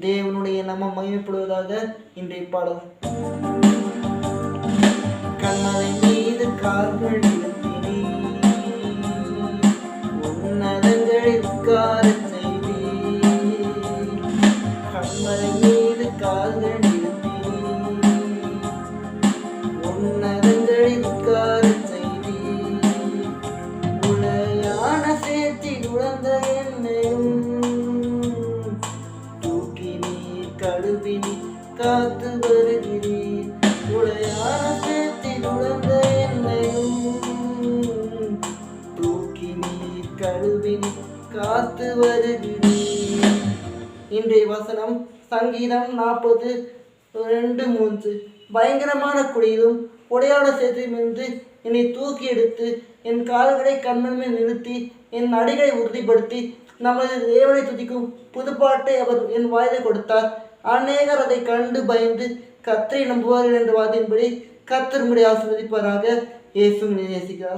தேவனுடைய நம்ம மகிமைப்படுவதாக. இன்றைய பாடல். கண்ணலை மீது கால்கள் நிறுத்தினே, உன்னதங்களில் உட்காரச் செய்தே. கண்ணலை மீது கால்கள் நிறுத்தினே, உன்னதங்களில் உட்காரச் செய்தே. உளையான சேற்றில் உழந்த என்னையும் தூக்கி நீர் கழுவி காத்து வருகிறீர். உளையான சேற்றில் உழந்த என்னையும் தூக்கி நீர் கழுவி காத்து வருகிறீர். இன்றைய வசனம் சங்கீதம் 40:2-3. பயங்கரமான குடியிலும் உடையாட சேற்றிலிருந்து என்னை தூக்கி எடுத்து என் கால்களை கண்மண் மேல் நிறுத்தி என் அடிகளை உறுதிப்படுத்தி நமது தேவனை துதிக்கும் புதுப்பாட்டை அவர் என் வாயிலை கொடுத்தார். அநேகர் அதை கண்டு பயந்து கர்த்தரை நம்புவார்கள் என்ற வார்த்தையின்படி கர்த்தர் உங்களை ஆசீர்வதிப்பாராக. இயேசு நேசிக்கிறார்.